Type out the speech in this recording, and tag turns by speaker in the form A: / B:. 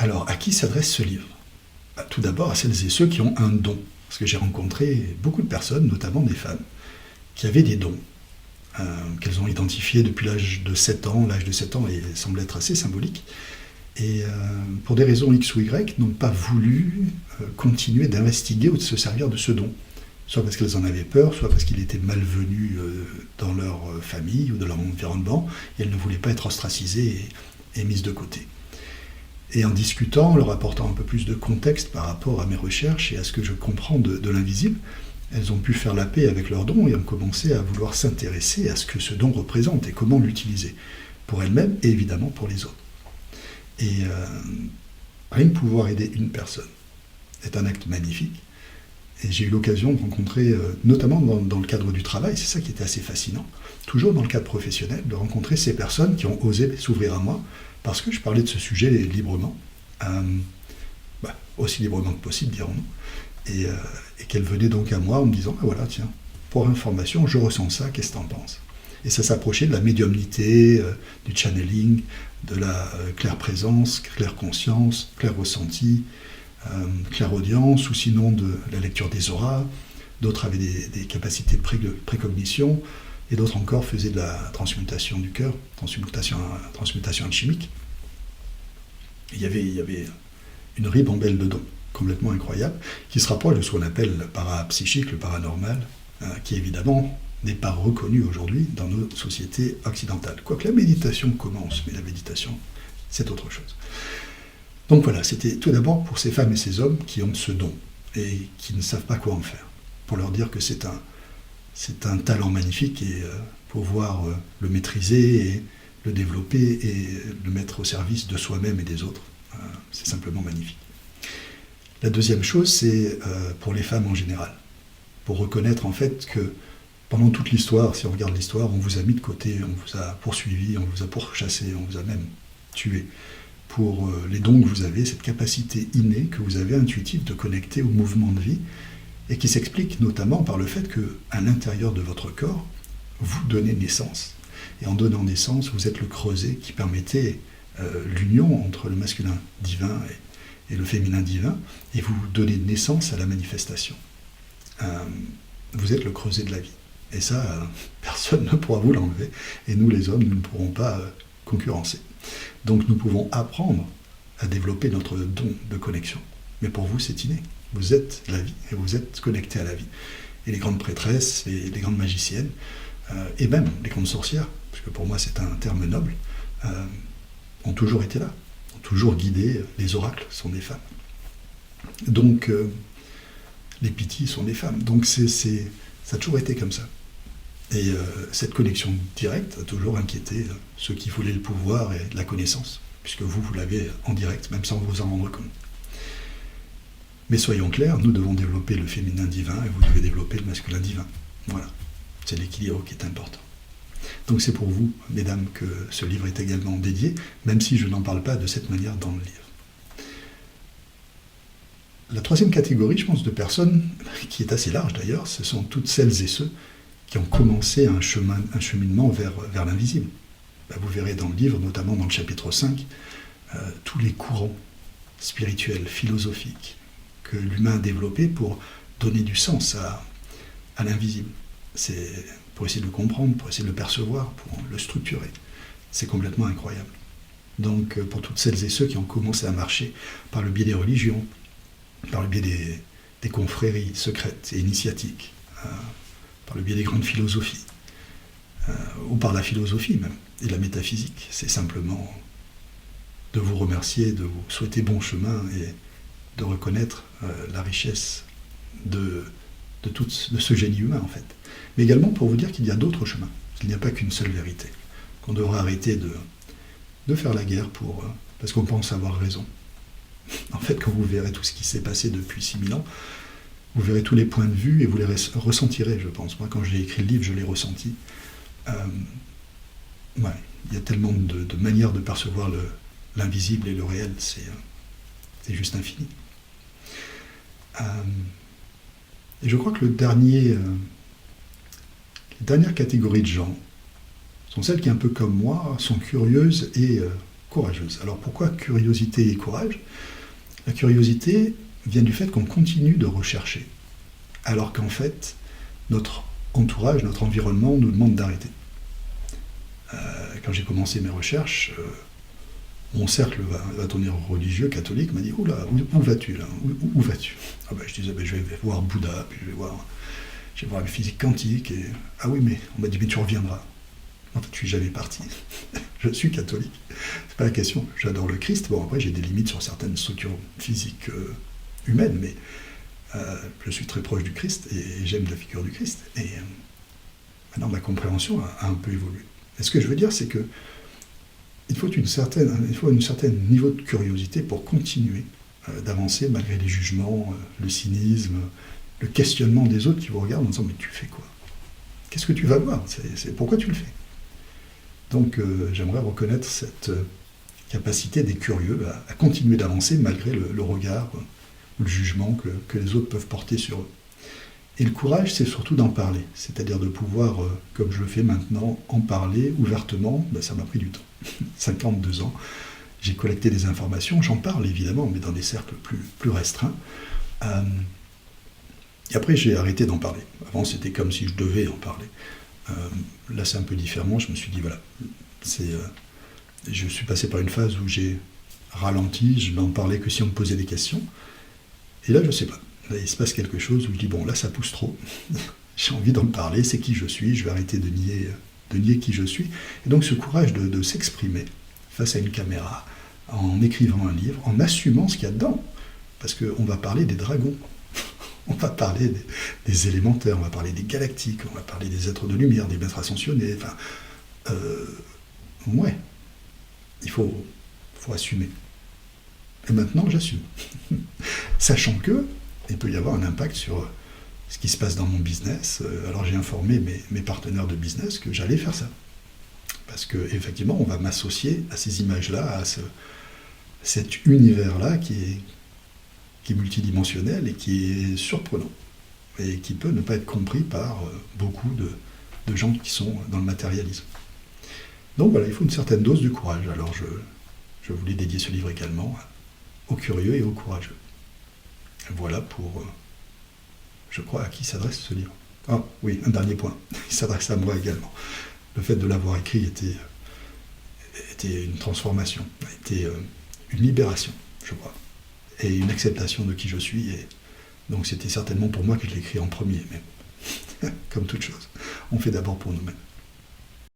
A: Alors, à qui s'adresse ce livre? Tout d'abord à celles et ceux qui ont un don. Parce que j'ai rencontré beaucoup de personnes, notamment des femmes, qui avaient des dons, qu'elles ont identifiés depuis l'âge de 7 ans. L'âge de 7 ans semble être assez symbolique. Et pour des raisons X ou Y, n'ont pas voulu continuer d'investiguer ou de se servir de ce don. Soit parce qu'elles en avaient peur, soit parce qu'il était malvenu dans leur famille ou dans leur environnement, et elles ne voulaient pas être ostracisées et mises de côté. Et en discutant, en leur apportant un peu plus de contexte par rapport à mes recherches et à ce que je comprends de l'invisible, elles ont pu faire la paix avec leur don et ont commencé à vouloir s'intéresser à ce que ce don représente et comment l'utiliser, pour elles-mêmes et évidemment pour les autres. Et rien que pouvoir aider une personne est un acte magnifique. Et j'ai eu l'occasion de rencontrer, notamment dans le cadre du travail, c'est ça qui était assez fascinant, toujours dans le cadre professionnel, de rencontrer ces personnes qui ont osé s'ouvrir à moi, parce que je parlais de ce sujet librement, aussi librement que possible, dirons-nous, et qu'elles venaient donc à moi en me disant, voilà, tiens, pour information, je ressens ça, qu'est-ce que t'en penses? Et ça s'approchait de la médiumnité, du channeling, de la claire présence, claire conscience, clair ressenti, clairaudience, ou sinon de la lecture des auras. D'autres avaient des capacités de précognition, et d'autres encore faisaient de la transmutation du cœur, transmutation alchimique. Il y avait une ribambelle de dons, complètement incroyable, qui se rapproche de ce qu'on appelle le parapsychique, le paranormal, qui évidemment n'est pas reconnu aujourd'hui dans nos sociétés occidentales. Quoique la méditation commence, mais la méditation, c'est autre chose. Donc voilà, c'était tout d'abord pour ces femmes et ces hommes qui ont ce don et qui ne savent pas quoi en faire. Pour leur dire que c'est un talent magnifique et pouvoir le maîtriser et le développer et le mettre au service de soi-même et des autres. C'est simplement magnifique. La deuxième chose, c'est pour les femmes en général. Pour reconnaître en fait que pendant toute l'histoire, si on regarde l'histoire, on vous a mis de côté, on vous a poursuivi, on vous a pourchassé, on vous a même tué. Pour les dons que vous avez, cette capacité innée que vous avez intuitive de connecter au mouvement de vie, et qui s'explique notamment par le fait qu'à l'intérieur de votre corps, vous donnez naissance. Et en donnant naissance, vous êtes le creuset qui permettait l'union entre le masculin divin et le féminin divin, et vous donnez naissance à la manifestation. Vous êtes le creuset de la vie. Et ça, personne ne pourra vous l'enlever, et nous les hommes, nous ne pourrons pas concurrencer. Donc nous pouvons apprendre à développer notre don de connexion. Mais pour vous, c'est inné. Vous êtes la vie, et vous êtes connecté à la vie. Et les grandes prêtresses, et les grandes magiciennes, et même les grandes sorcières, parce que pour moi c'est un terme noble, ont toujours été là, ont toujours guidé. Les oracles sont des femmes. Donc les pythis sont des femmes. Donc ça a toujours été comme ça. Et cette connexion directe a toujours inquiété ceux qui voulaient le pouvoir et la connaissance, puisque vous l'avez en direct, même sans vous en rendre compte. Mais soyons clairs, nous devons développer le féminin divin et vous devez développer le masculin divin. Voilà, c'est l'équilibre qui est important. Donc c'est pour vous, mesdames, que ce livre est également dédié, même si je n'en parle pas de cette manière dans le livre. La troisième catégorie, je pense, de personnes, qui est assez large d'ailleurs, ce sont toutes celles et ceux qui ont commencé un cheminement vers l'invisible. Vous verrez dans le livre, notamment dans le chapitre 5, tous les courants spirituels, philosophiques, que l'humain a développés pour donner du sens à l'invisible. C'est pour essayer de le comprendre, pour essayer de le percevoir, pour le structurer. C'est complètement incroyable. Donc pour toutes celles et ceux qui ont commencé à marcher par le biais des religions, par le biais des confréries secrètes et initiatiques, par le biais des grandes philosophies, ou par la philosophie même, et la métaphysique, c'est simplement de vous remercier, de vous souhaiter bon chemin et de reconnaître la richesse de ce génie humain en fait. Mais également pour vous dire qu'il y a d'autres chemins, qu'il n'y a pas qu'une seule vérité, qu'on devra arrêter de faire la guerre parce qu'on pense avoir raison. En fait, quand vous verrez tout ce qui s'est passé depuis 6000 ans, vous verrez tous les points de vue et vous les ressentirez, je pense. Moi, quand j'ai écrit le livre, je l'ai ressenti. Il y a tellement de manières de percevoir l'invisible et le réel, c'est juste infini. Et je crois que les dernières catégories de gens sont celles qui, un peu comme moi, sont curieuses et courageuse. Alors pourquoi curiosité et courage? La curiosité vient du fait qu'on continue de rechercher, alors qu'en fait, notre entourage, notre environnement nous demande d'arrêter. Quand j'ai commencé mes recherches, mon cercle va tourner religieux, catholique, m'a dit « Oula, où vas-tu là? Où vas-tu » Je disais « Je vais voir Bouddha, puis je vais voir la physique quantique. » Et « Ah oui, mais on m'a dit « Mais tu reviendras. » En fait, je suis jamais parti. Je suis catholique. C'est pas la question. J'adore le Christ. Bon, après, j'ai des limites sur certaines structures physiques humaines, mais je suis très proche du Christ et j'aime la figure du Christ. Et maintenant, ma compréhension a un peu évolué. Et ce que je veux dire, c'est que il faut un certain niveau de curiosité pour continuer d'avancer malgré les jugements, le cynisme, le questionnement des autres qui vous regardent en disant « Mais tu fais quoi? Qu'est-ce que tu vas voir? Pourquoi tu le fais ?» Donc j'aimerais reconnaître cette capacité des curieux à continuer d'avancer malgré le regard ou le jugement que les autres peuvent porter sur eux. Et le courage, c'est surtout d'en parler, c'est-à-dire de pouvoir, comme je le fais maintenant, en parler ouvertement. Ça m'a pris du temps, 52 ans. J'ai collecté des informations, j'en parle évidemment, mais dans des cercles plus restreints. Et après, j'ai arrêté d'en parler. Avant, c'était comme si je devais en parler. Là, c'est un peu différent. Je me suis dit, voilà, je suis passé par une phase où j'ai ralenti, je n'en parlais que si on me posait des questions. Et là, je ne sais pas. Là, il se passe quelque chose où je dis, bon, là, ça pousse trop. J'ai envie d'en parler, c'est qui je suis, je vais arrêter de nier qui je suis. Et donc, ce courage de s'exprimer face à une caméra, en écrivant un livre, en assumant ce qu'il y a dedans. Parce qu'on va parler des dragons. On va parler des élémentaires, on va parler des galactiques, on va parler des êtres de lumière, des maîtres ascensionnés. Enfin, ouais, il faut assumer. Et maintenant, j'assume. Sachant que il peut y avoir un impact sur ce qui se passe dans mon business. Alors j'ai informé mes partenaires de business que j'allais faire ça. Parce qu'effectivement, on va m'associer à ces images-là, à cet univers-là qui est multidimensionnel et qui est surprenant. Et qui peut ne pas être compris par beaucoup de gens qui sont dans le matérialisme. Donc voilà, il faut une certaine dose de courage. Alors je voulais dédier ce livre également aux curieux et aux courageux. Voilà pour, je crois, à qui s'adresse ce livre. Ah oui, un dernier point, il s'adresse à moi également. Le fait de l'avoir écrit était une transformation, était une libération, je crois, et une acceptation de qui je suis. Et donc c'était certainement pour moi que je l'ai écrit en premier, mais comme toute chose, on fait d'abord pour nous-mêmes.